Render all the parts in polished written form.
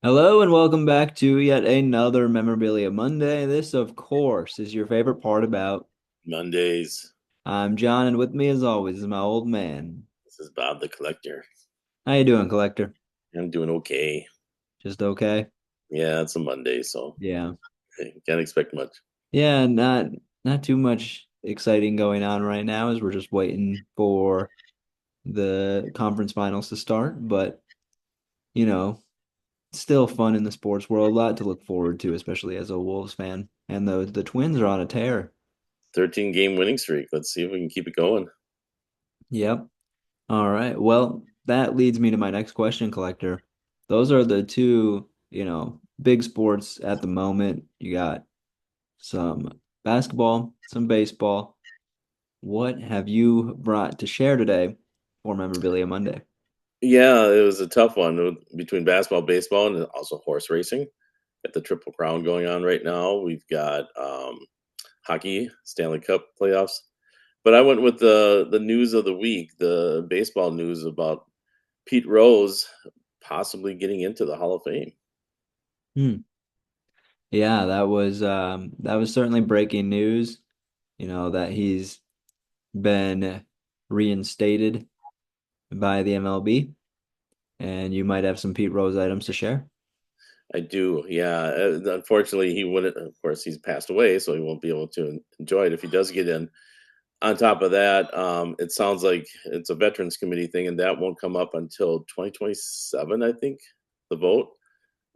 Hello and welcome back to yet another Memorabilia Monday. This, of course, is your favorite part about. Mondays. I'm John, and with me, as always, is my old man. This is Bob the Collector. How you doing, collector? I'm doing okay. Just okay? Yeah, it's a Monday, so Yeah. can't expect much. Yeah, not too much exciting going on right now as we're just waiting for the conference finals to start, but you know, still fun in the sports world, a lot to look forward to, especially as a Wolves fan. And the Twins are on a tear. 13-game winning streak. Let's see if we can keep it going. Yep. All right. Well, that leads me to my next question, collector. Those are the two, big sports at the moment. You got some basketball, some baseball. What have you brought to share today for Memorabilia Monday? Yeah, it was a tough one between basketball, baseball, and also horse racing. Got the Triple Crown going on right now. We've got hockey, Stanley Cup playoffs. But I went with the news of the week, the baseball news about Pete Rose possibly getting into the Hall of Fame. Hmm. Yeah, that was certainly breaking news, that he's been reinstated by the MLB, and you might have some Pete Rose items to share. I do, yeah. Unfortunately, he wouldn't. Of course, he's passed away, so he won't be able to enjoy it if he does get in. On top of that, it sounds like it's a Veterans Committee thing, and that won't come up until 2027, I think, the vote,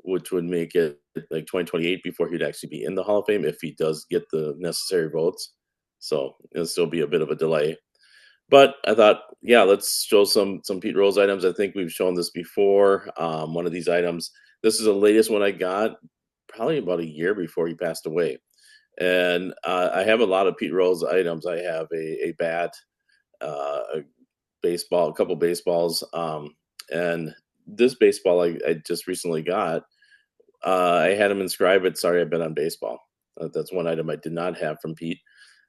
which would make it like 2028 before he'd actually be in the Hall of Fame if he does get the necessary votes. So it'll still be a bit of a delay. But I thought, yeah, let's show some Pete Rose items. I think we've shown this before. One of these items. This is the latest one I got, probably about a year before he passed away. And I have a lot of Pete Rose items. I have a bat, a baseball, a couple baseballs, and this baseball I just recently got. I had him inscribe it. Sorry, I've been on baseball. That's one item I did not have from Pete.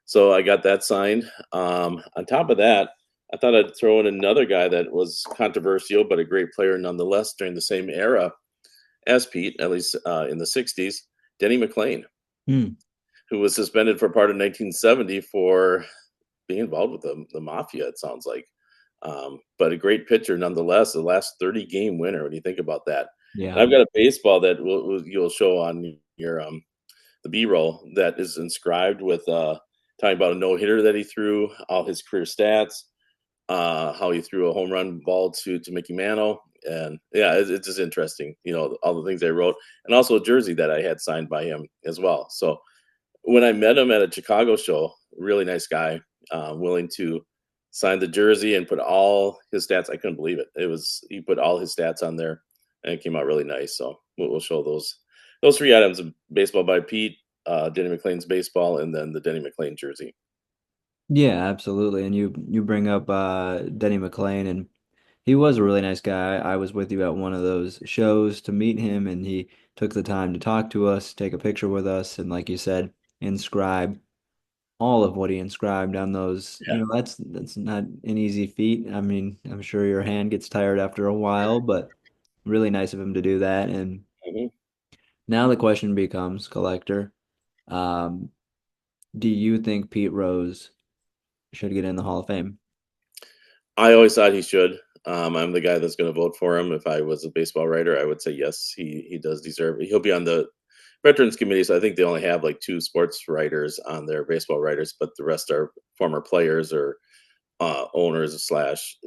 So I got that signed. On top of that, I thought I'd throw in another guy that was controversial, but a great player nonetheless during the same era as Pete, at least in the 60s, Denny McLain, Hmm. who was suspended for part of 1970 for being involved with the mafia, it sounds like. But a great pitcher nonetheless, the last 30-game winner when you think about that. And Yeah. I've got a baseball that you'll show on your the B-roll that is inscribed with talking about a no-hitter that he threw, all his career stats, how he threw a home run ball to Mickey Mantle. And yeah, it's just interesting, all the things I wrote, and also a jersey that I had signed by him as well. So when I met him at a Chicago show, really nice guy, willing to sign the jersey and put all his stats. I couldn't believe it. He put all his stats on there, and it came out really nice. So we'll show those three items of baseball by Pete, Denny McLain's baseball, and then the Denny McLain jersey. Yeah, absolutely. And you bring up Denny McClain, and he was a really nice guy. I was with you at one of those shows to meet him, and he took the time to talk to us, take a picture with us, and like you said, inscribe all of what he inscribed on those. Yeah. That's not an easy feat. I mean, I'm sure your hand gets tired after a while, but really nice of him to do that. And Mhm. now the question becomes, collector, um, do you think Pete Rose should get in the Hall of Fame? I always thought he should. I'm the guy that's going to vote for him. If I was a baseball writer, I would say yes, he does deserve it. He'll be on the Veterans Committee, so I think they only have like two sports writers on their baseball writers, but the rest are former players or owners slash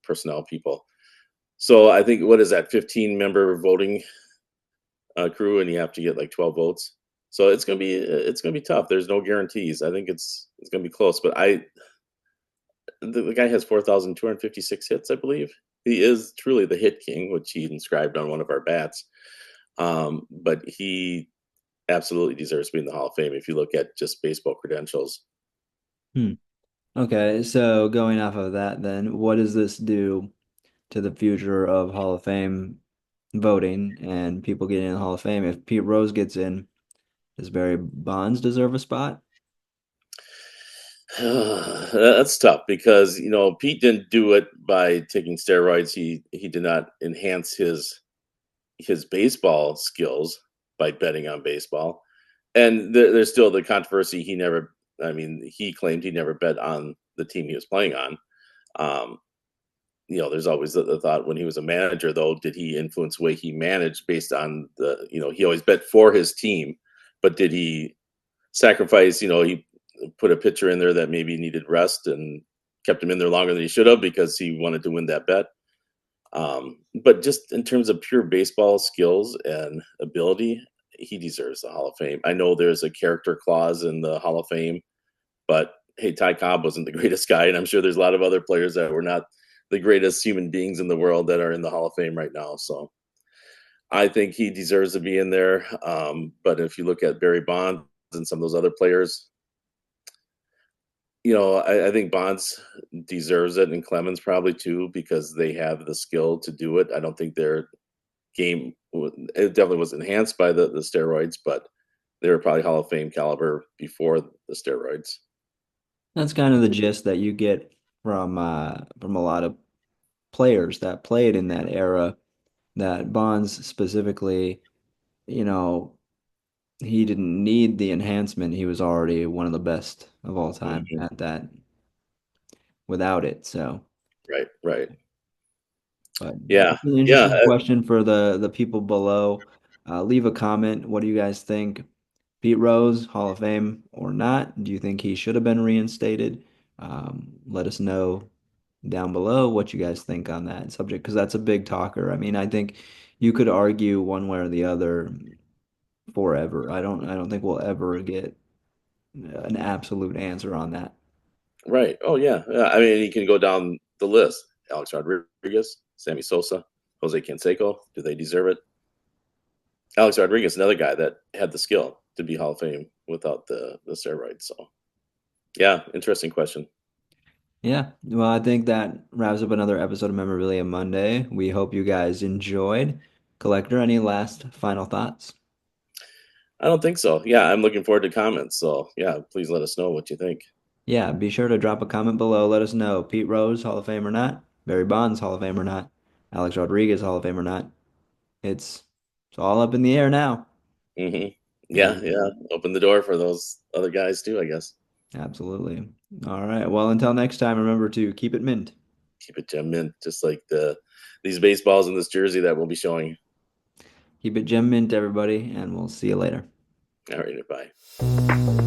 personnel people. So I think what is that 15-member voting crew, and you have to get like 12 votes. So it's gonna be tough. There's no guarantees. I think it's gonna be close, but the guy has 4,256 hits, I believe. He is truly the hit king, which he inscribed on one of our bats. But he absolutely deserves to be in the Hall of Fame if you look at just baseball credentials. Hmm. Okay, so going off of that, then, what does this do to the future of Hall of Fame voting and people getting in the Hall of Fame? If Pete Rose gets in, does Barry Bonds deserve a spot? That's tough because Pete didn't do it by taking steroids. He did not enhance his his baseball skills by betting on baseball. And there's still the controversy. I mean, he claimed he never bet on the team he was playing on. Um, there's always the thought when he was a manager, though, did he influence the way he managed based on he always bet for his team, but did he sacrifice, he put a pitcher in there that maybe needed rest and kept him in there longer than he should have because he wanted to win that bet. But just in terms of pure baseball skills and ability, he deserves the Hall of Fame. I know there's a character clause in the Hall of Fame, but hey, Ty Cobb wasn't the greatest guy, and I'm sure there's a lot of other players that were not the greatest human beings in the world that are in the Hall of Fame right now. So I think he deserves to be in there. But if you look at Barry Bonds and some of those other players, I think Bonds deserves it, and Clemens probably too, because they have the skill to do it. I don't think their game, it definitely was enhanced by the steroids, but they were probably Hall of Fame caliber before the steroids. That's kind of the gist that you get from a lot of players that played in that era. That Bonds specifically, you know, he didn't need the enhancement. He was already one of the best of all time Mhm. at that without it. So, Right, right. but Yeah, that's an yeah. interesting question for the people below. Leave a comment. What do you guys think? Pete Rose, Hall of Fame or not? Do you think he should have been reinstated? Let us know down below what you guys think on that subject because that's a big talker. I mean, I think you could argue one way or the other forever. I don't think we'll ever get an absolute answer on that. Right. Oh, yeah. Yeah. I mean, you can go down the list. Alex Rodriguez, Sammy Sosa, Jose Canseco. Do they deserve it? Alex Rodriguez, another guy that had the skill to be Hall of Fame without the steroids. So, yeah, interesting question. Yeah, well, I think that wraps up another episode of Memorabilia Monday. We hope you guys enjoyed. Collector, any last final thoughts? I don't think so. Yeah, I'm looking forward to comments. So, yeah, please let us know what you think. Yeah, be sure to drop a comment below. Let us know. Pete Rose, Hall of Fame or not? Barry Bonds, Hall of Fame or not? Alex Rodriguez, Hall of Fame or not? It's it's all up in the air now. Hmm. Yeah, And yeah. Open the door for those other guys too, I guess. absolutely. All right. Well, until next time, remember to keep it mint. Keep it gem mint, just like these baseballs in this jersey that we'll be showing. Keep it gem mint, everybody, and we'll see you later. All right, bye.